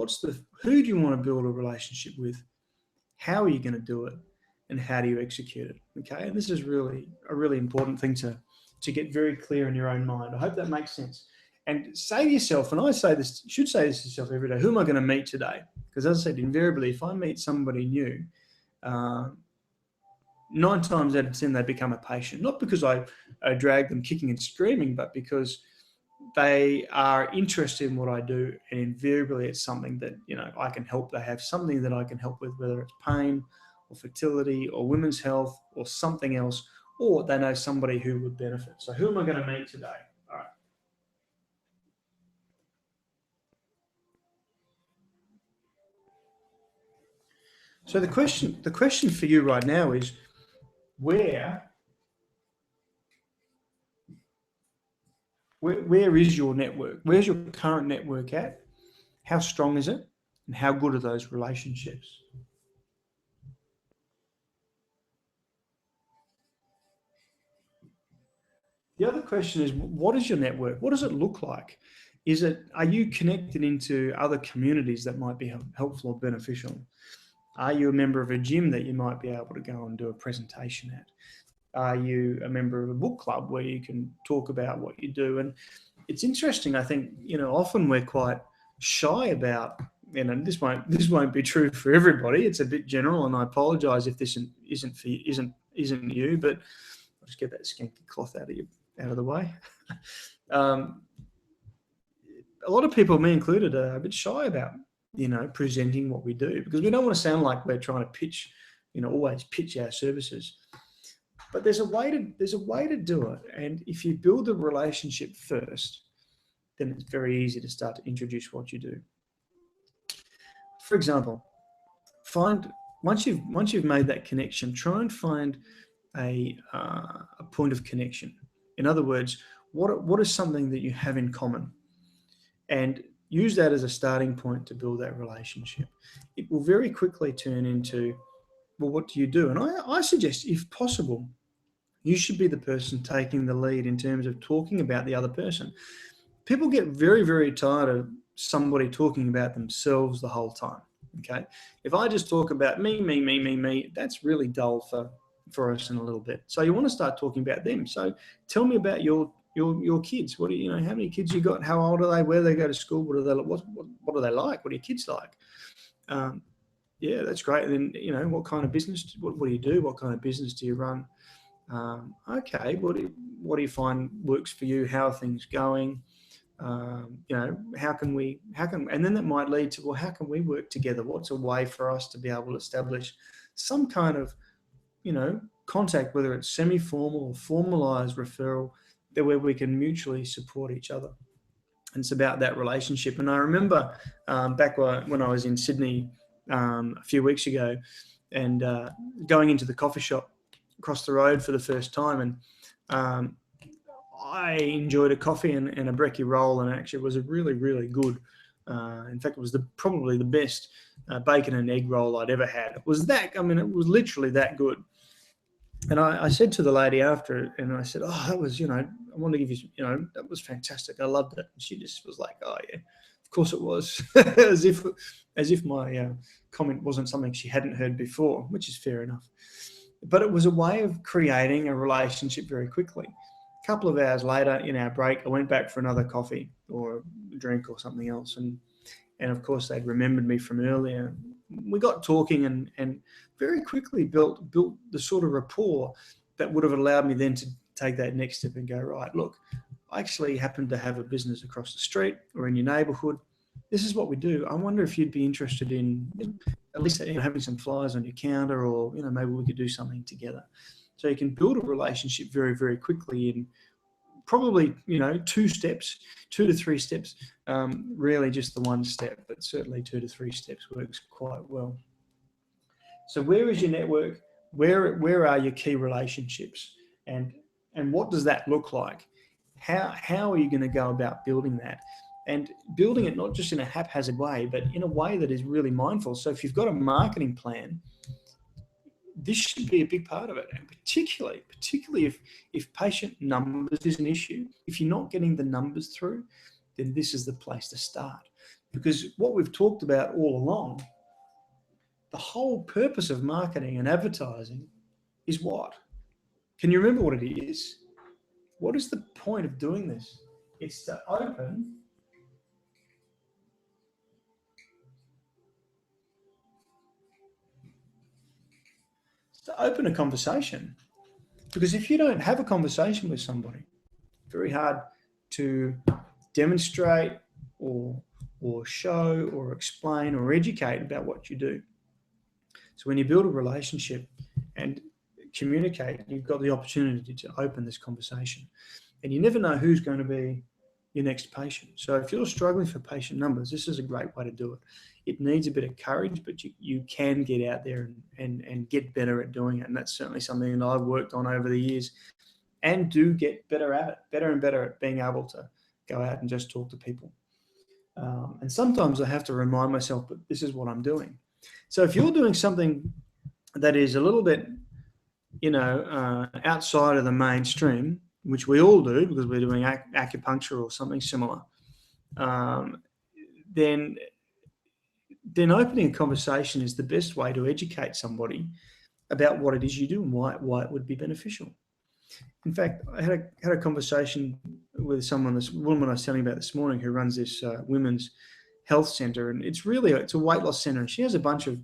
Who do you want to build a relationship with? How are you going to do it? and how do you execute it? Okay, and this is really a really important thing to get very clear in your own mind. I hope that makes sense. And say to yourself, and I say this, should say this to yourself every day: who am I going to meet today? Because as I said, invariably, if I meet somebody new, 9 times out of 10 they become a patient. Not because I drag them kicking and screaming, but because they are interested in what I do, and invariably it's something that I can help. They have something that I can help with, whether it's pain or fertility or women's health or something else, or they know somebody who would benefit. So who am I going to meet today? All right. So the question for you right now is, where is your network? Where's your current network at? How strong is it? And how good are those relationships? The other question is, what is your network? What does it look like? Are you connected into other communities that might be helpful or beneficial? Are you a member of a gym that you might be able to go and do a presentation at? Are you a member of a book club where you can talk about what you do? And it's interesting. I think often we're quite shy about. This won't be true for everybody. It's a bit general, and I apologise if this isn't you. But I'll just get that skanky cloth out of the way. A lot of people, me included, are a bit shy about presenting what we do, because we don't want to sound like we're trying to pitch, always pitch our services. But there's a way to do it, and if you build a relationship first, then it's very easy to start to introduce what you do. For example, once you've made that connection, try and find a point of connection. In other words, what is something that you have in common, and use that as a starting point to build that relationship. It will very quickly turn into, well, what do you do? And I suggest, if possible, you should be the person taking the lead in terms of talking about the other person. People get very, very tired of somebody talking about themselves the whole time. Okay. If I just talk about me, that's really dull for us in a little bit. So you want to start talking about them. So tell me about your kids. What do how many kids you got? How old are they? Where do they go to school? What are they like? What are they like? What are your kids like? Yeah, that's great. And then what kind of business? What do you do? What kind of business do you run? Okay, what do you find works for you? How are things going? How can and then that might lead to, well, how can we work together? What's a way for us to be able to establish some kind of contact, whether it's semi-formal or formalized referral, where we can mutually support each other. And it's about that relationship. And I remember back when I was in Sydney a few weeks ago, and going into the coffee shop across the road for the first time, and I enjoyed a coffee and a brekkie roll, and actually it was a really, really good. In fact, it was probably the best bacon and egg roll I'd ever had. It was literally that good. And I said to the lady after, and I said, "Oh, that was, I want to give you, that was fantastic. I loved it." And she just was like, "Oh yeah, of course it was," as if my comment wasn't something she hadn't heard before, which is fair enough. But it was a way of creating a relationship very quickly. A couple of hours later, in our break, I went back for another coffee or a drink or something else, and of course they'd remembered me from earlier. We got talking and very quickly built the sort of rapport that would have allowed me then to take that next step and go, right, look, I actually happen to have a business across the street or in your neighborhood. This is what we do. I wonder if you'd be interested in at least having some flyers on your counter, or maybe we could do something together. So you can build a relationship very, very quickly in probably 2 to 3 steps. Rarely just the one step, but certainly 2 to 3 steps works quite well. So where is your network? Where are your key relationships? And what does that look like? How are you going to go about building that? And building it not just in a haphazard way, but in a way that is really mindful. So if you've got a marketing plan, this should be a big part of it, and particularly if patient numbers is an issue. If you're not getting the numbers through, then this is the place to start. Because what we've talked about all along, the whole purpose of marketing and advertising is what? Can you remember what it is? What is the point of doing this? It's to open a conversation. Because if you don't have a conversation with somebody, very hard to demonstrate or show or explain or educate about what you do. So when you build a relationship and communicate, you've got the opportunity to open this conversation. And you never know who's going to be your next patient. So if you're struggling for patient numbers, this is a great way to do it. It needs a bit of courage, but you can get out there and get better at doing it. And that's certainly something that I've worked on over the years and do get better at it, better and better at being able to go out and just talk to people. And sometimes I have to remind myself, but this is what I'm doing. So if you're doing something that is a little bit, outside of the mainstream, which we all do because we're doing acupuncture or something similar, then opening a conversation is the best way to educate somebody about what it is you do and why it would be beneficial. In fact, I had a conversation with this woman I was telling you about this morning who runs this women's health center, and it's a weight loss center, and she has a bunch of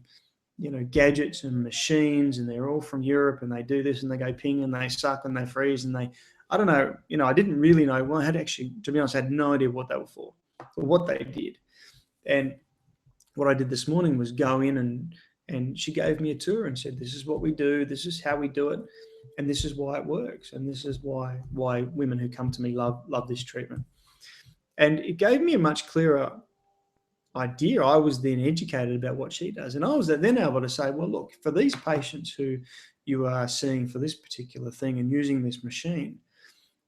gadgets and machines, and they're all from Europe, and they do this and they go ping and they suck and they freeze and I don't know, I didn't really know. Well, to be honest, I had no idea what they were for or what they did. And what I did this morning was go in and she gave me a tour and said, this is what we do, this is how we do it, and this is why it works, and this is why women who come to me love this treatment. And it gave me a much clearer idea. I was then educated about what she does, and I was then able to say, well, look, for these patients who you are seeing for this particular thing and using this machine,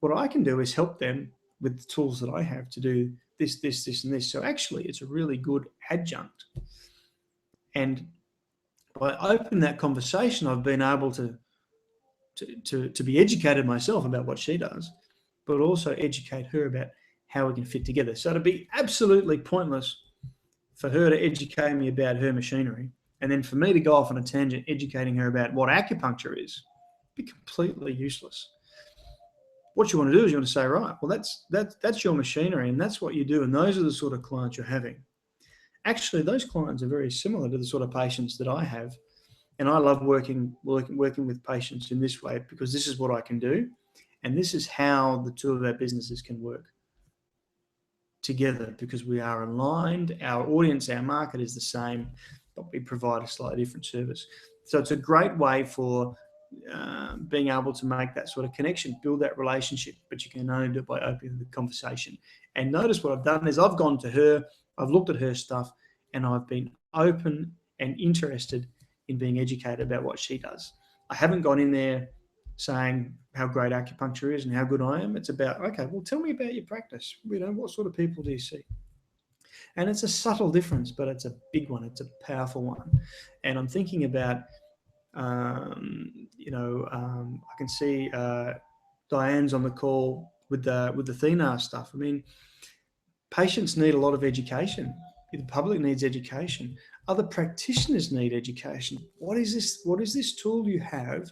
what I can do is help them with the tools that I have to do this, this, this, and this. So actually, it's a really good adjunct. And by opening that conversation, I've been able to be educated myself about what she does, but also educate her about how we can fit together. So it'd be absolutely pointless for her to educate me about her machinery, and then for me to go off on a tangent educating her about what acupuncture is. It'd be completely useless. What you want to do is you want to say, right, well, that's your machinery and that's what you do, and those are the sort of clients you're having. Actually, those clients are very similar to the sort of patients that I have, and I love working with patients in this way because this is what I can do, and this is how the two of our businesses can work together because we are aligned. Our audience, our market is the same, but we provide a slightly different service. So it's a great way for being able to make that sort of connection, build that relationship, but you can only do it by opening the conversation. And notice what I've done is I've gone to her, I've looked at her stuff, and I've been open and interested in being educated about what she does. I haven't gone in there saying how great acupuncture is and how good I am. It's about, okay, well, tell me about your practice. What sort of people do you see? And it's a subtle difference, but it's a big one. It's a powerful one. And I'm thinking about, I can see Diane's on the call with the Thenar stuff. I mean, patients need a lot of education. The public needs education. Other practitioners need education. What is this tool you have,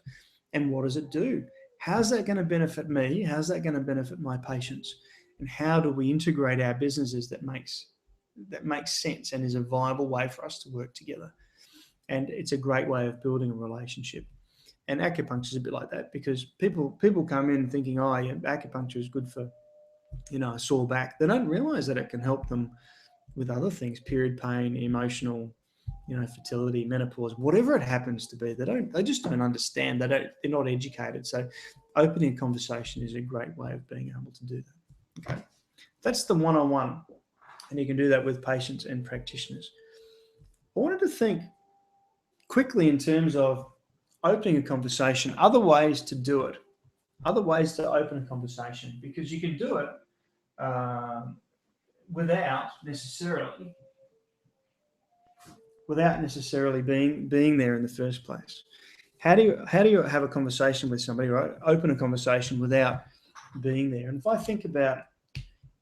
and what does it do? How's that going to benefit me? How's that going to benefit my patients? And how do we integrate our businesses that makes sense and is a viable way for us to work together? And it's a great way of building a relationship. And acupuncture is a bit like that because people come in thinking, oh, yeah, acupuncture is good for, a sore back. They don't realize that it can help them with other things, period pain, emotional, fertility, menopause, whatever it happens to be. They just don't understand. They're not educated. So opening a conversation is a great way of being able to do that. Okay. That's the one-on-one. And you can do that with patients and practitioners. I wanted to think quickly in terms of opening a conversation, other ways to do it, other ways to open a conversation, because you can do it without necessarily being there in the first place. How do you have a conversation with somebody, right? Open a conversation without being there. And if I think about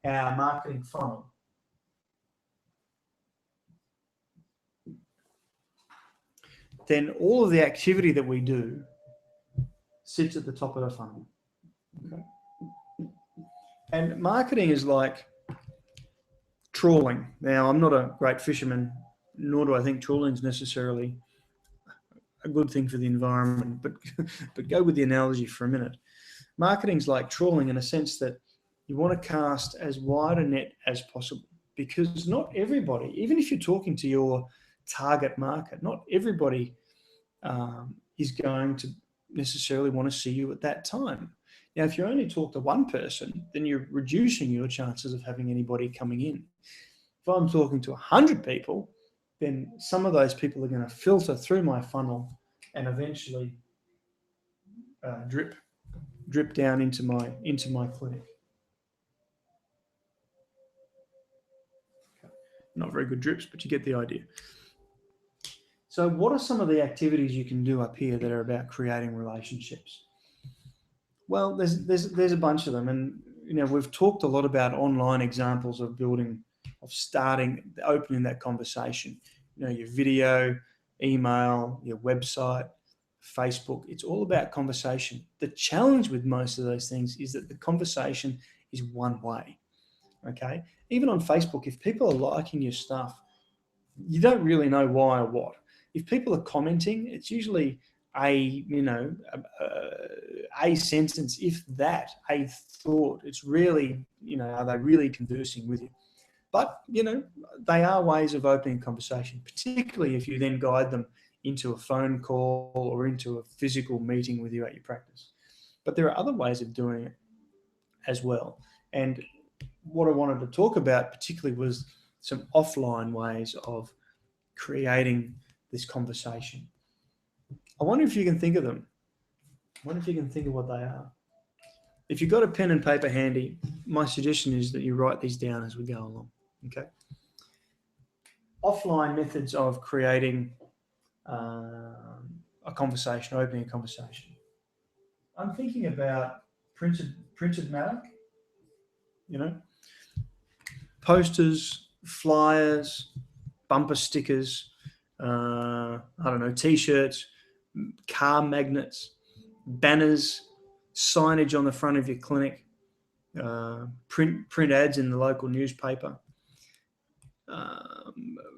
our marketing funnel, then all of the activity that we do sits at the top of the funnel. Okay? And marketing is like trawling. Now, I'm not a great fisherman, nor do I think trawling is necessarily a good thing for the environment, but go with the analogy for a minute. Marketing's like trawling in a sense that you want to cast as wide a net as possible, because not everybody, even if you're talking to your target market, not everybody is going to necessarily want to see you at that time. Now, if you only talk to one person, then you're reducing your chances of having anybody coming in. If I'm talking to 100 people, then some of those people are going to filter through my funnel and eventually drip down into my clinic. Okay. Not very good drips, but you get the idea. So what are some of the activities you can do up here that are about creating relationships? Well, there's a bunch of them, and we've talked a lot about online examples of opening that conversation. Your video, email, your website, Facebook. It's all about conversation. The challenge with most of those things is that the conversation is one way. Okay, even on Facebook, if people are liking your stuff, you don't really know why or what. If people are commenting, it's usually a sentence, if that, a thought. It's really, are they really conversing with you? But, they are ways of opening conversation, particularly if you then guide them into a phone call or into a physical meeting with you at your practice. But there are other ways of doing it as well. And what I wanted to talk about particularly was some offline ways of creating this conversation. I wonder if you can think of them. I wonder if you can think of what they are. If you've got a pen and paper handy, my suggestion is that you write these down as we go along. Okay. Offline methods of creating a conversation, opening a conversation. I'm thinking about printed matter, posters, flyers, bumper stickers, T-shirts, car magnets, banners, signage on the front of your clinic, print ads in the local newspaper,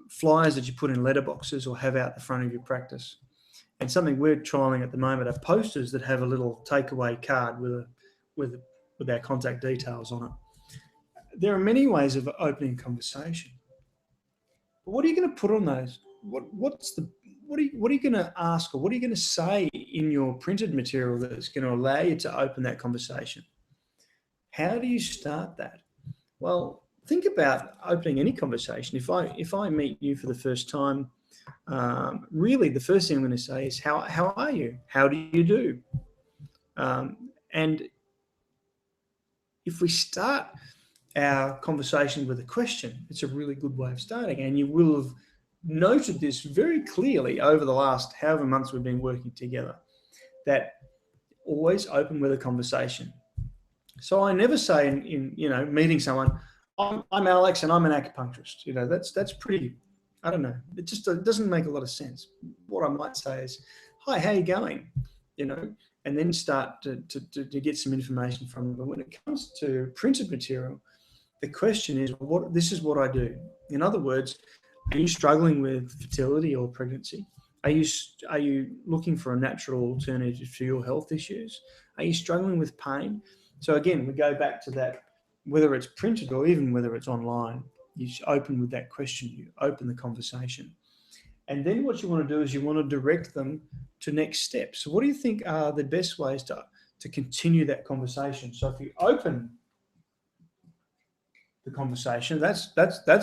flyers that you put in letterboxes or have out the front of your practice. And something we're trialing at the moment are posters that have a little takeaway card with our contact details on it. There are many ways of opening conversation. But what are you going to put on those? What are you going to ask, or what are you going to say in your printed material that's going to allow you to open that conversation? How do you start that? Well, think about opening any conversation. If I meet you for the first time, really the first thing I'm going to say is, how are you? How do you do? And if we start our conversation with a question, it's a really good way of starting. And you will have noted this very clearly over the last however months we've been working together, that always open with a conversation. So I never say in meeting someone, I'm Alex and I'm an acupuncturist. That's pretty, I don't know. It just doesn't make a lot of sense. What I might say is, hi, how you going? And then start to get some information from them. But when it comes to printed material, the question is, this is what I do. In other words, are you struggling with fertility or pregnancy? Are you looking for a natural alternative to your health issues? Are you struggling with pain? So again, we go back to that, whether it's printed or even whether it's online, you open with that question, you open the conversation. And then what you want to do is you want to direct them to next steps. So what do you think are the best ways to continue that conversation? So if you open the conversation, that's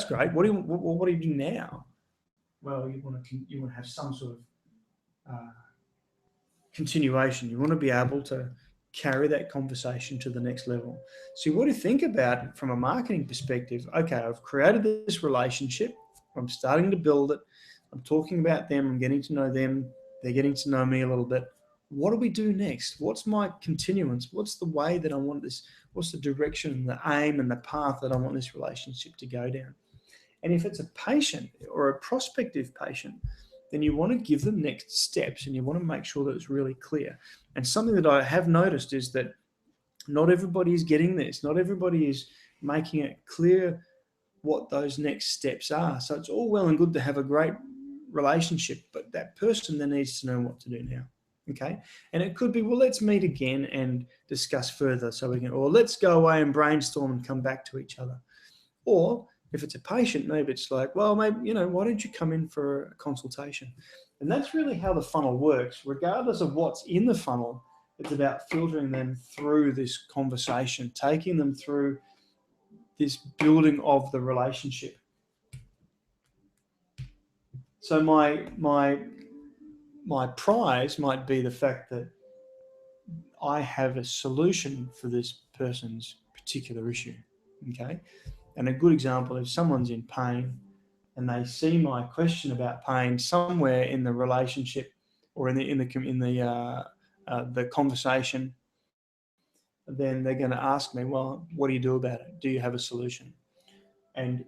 great. What do you do now? Well, you want to have some sort of continuation. You want to be able to carry that conversation to the next level. So what do you think about from a marketing perspective? Okay, I've created this relationship. I'm starting to build it. I'm talking about them. I'm getting to know them. They're getting to know me a little bit. What do we do next? What's my continuance? What's the way that I want this? What's the direction, the aim, and the path that I want this relationship to go down? And if it's a patient or a prospective patient, then you want to give them next steps, and you want to make sure that it's really clear. And something that I have noticed is that not everybody is getting this. Not everybody is making it clear what those next steps are. So it's all well and good to have a great relationship, but that person then needs to know what to do now. Okay. And it could be, well, let's meet again and discuss further so we can, or let's go away and brainstorm and come back to each other. Or if it's a patient, maybe it's like, well, maybe, why don't you come in for a consultation? And that's really how the funnel works. Regardless of what's in the funnel, it's about filtering them through this conversation, taking them through this building of the relationship. So my prize might be the fact that I have a solution for this person's particular issue. Okay. And a good example, if someone's in pain and they see my question about pain somewhere in the relationship or in the conversation, then they're going to ask me, well, what do you do about it? Do you have a solution? And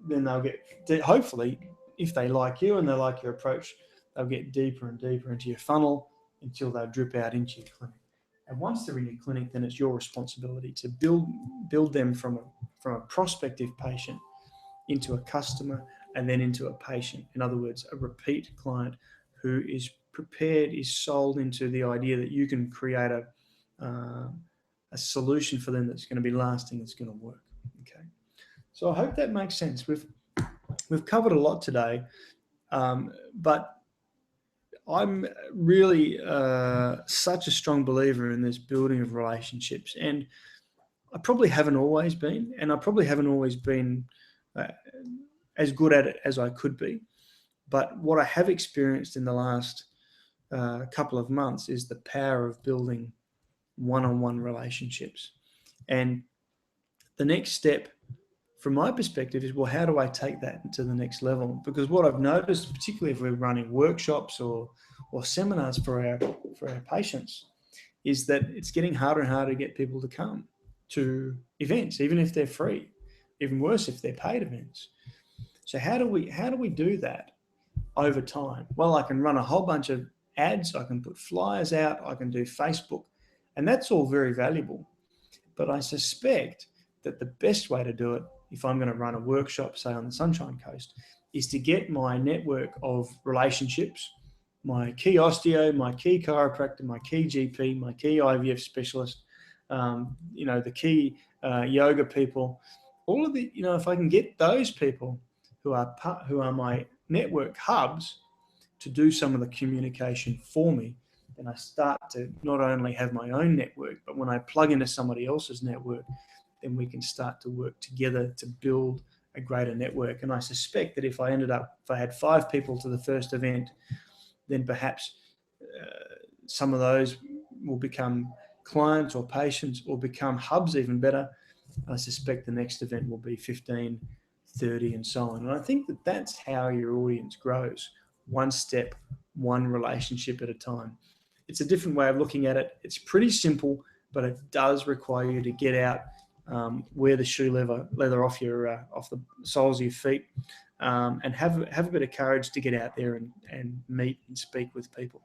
then they'll get, hopefully, if they like you and they like your approach, they'll get deeper and deeper into your funnel until they drip out into your clinic. And once they're in your clinic, then it's your responsibility to build them from a prospective patient into a customer and then into a patient. In other words, a repeat client who is prepared, is sold into the idea that you can create a solution for them that's going to be lasting, that's going to work. Okay. So I hope that makes sense. We've covered a lot today, but I'm really such a strong believer in this building of relationships, and I probably haven't always been, as good at it as I could be. But what I have experienced in the last couple of months is the power of building one-on-one relationships. And the next step from my perspective is, well, how do I take that to the next level? Because what I've noticed, particularly if we're running workshops or seminars for our patients, is that it's getting harder and harder to get people to come to events, even if they're free, even worse if they're paid events. So how do we do that over time? Well, I can run a whole bunch of ads, I can put flyers out, I can do Facebook, and that's all very valuable. But I suspect that the best way to do it, if I'm going to run a workshop, say on the Sunshine Coast, is to get my network of relationships, my key osteo, my key chiropractor, my key GP, my key IVF specialist, the key yoga people, all of the, if I can get those people who are my network hubs to do some of the communication for me, then I start to not only have my own network, but when I plug into somebody else's network, then we can start to work together to build a greater network. And I suspect that if I had 5 people to the first event, then perhaps some of those will become clients or patients or become hubs even better. I suspect the next event will be 15, 30 and so on. And I think that that's how your audience grows, one step, one relationship at a time. It's a different way of looking at it. It's pretty simple, but it does require you to get out, wear the shoe leather off the soles of your feet, and have a bit of courage to get out there and meet and speak with people.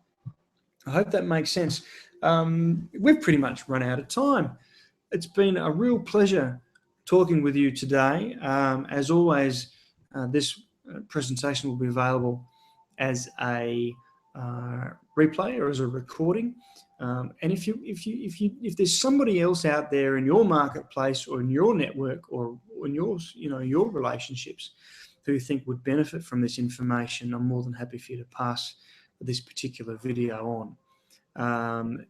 I hope that makes sense. We've pretty much run out of time. It's been a real pleasure talking with you today. As always, this presentation will be available as a replay or as a recording. And if there's somebody else out there in your marketplace or in your network or in your relationships who you think would benefit from this information, I'm more than happy for you to pass this particular video on.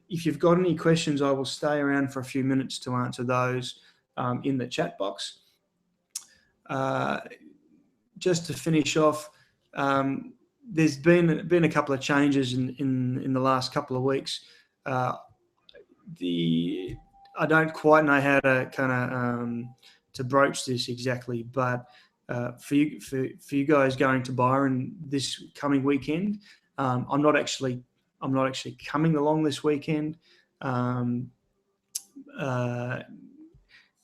If you've got any questions, I will stay around for a few minutes to answer those in the chat box. Just to finish off, there's been a couple of changes in the last couple of weeks. I don't quite know how to kind of to broach this exactly, but for you guys going to Byron this coming weekend, I'm not actually coming along this weekend.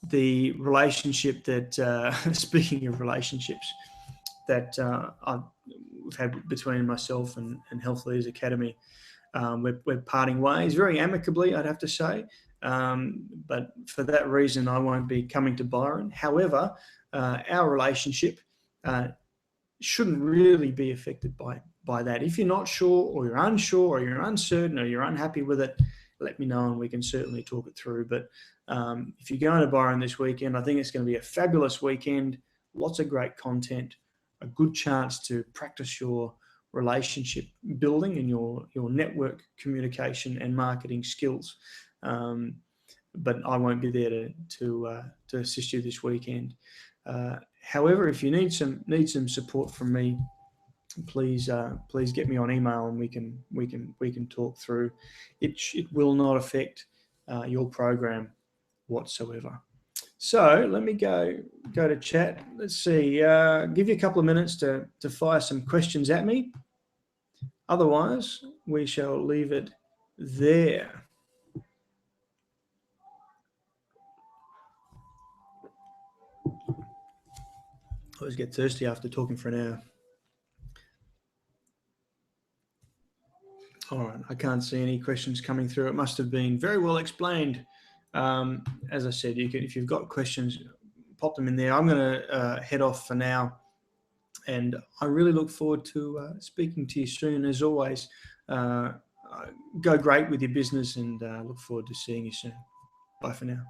The relationship that speaking of relationships, that we've had between myself and Health Leaders Academy. We're parting ways very amicably, I'd have to say. But for that reason, I won't be coming to Byron. However, our relationship shouldn't really be affected by that. If you're not sure, or you're unsure, or you're uncertain, or you're unhappy with it, let me know and we can certainly talk it through. But if you're going to Byron this weekend, I think it's going to be a fabulous weekend. Lots of great content, a good chance to practice your relationship building and your network communication and marketing skills. But I won't be there to assist you this weekend. However, if you need some support from me, please get me on email and we can talk through. It will not affect your program whatsoever. So let me go to chat. Let's see. Give you a couple of minutes to fire some questions at me. Otherwise, we shall leave it there. I always get thirsty after talking for an hour. All right, I can't see any questions coming through. It must have been very well explained. As I said, if you've got questions, pop them in there. I'm going to head off for now, and I really look forward to speaking to you soon. As always, go great with your business, and look forward to seeing you soon. Bye for now.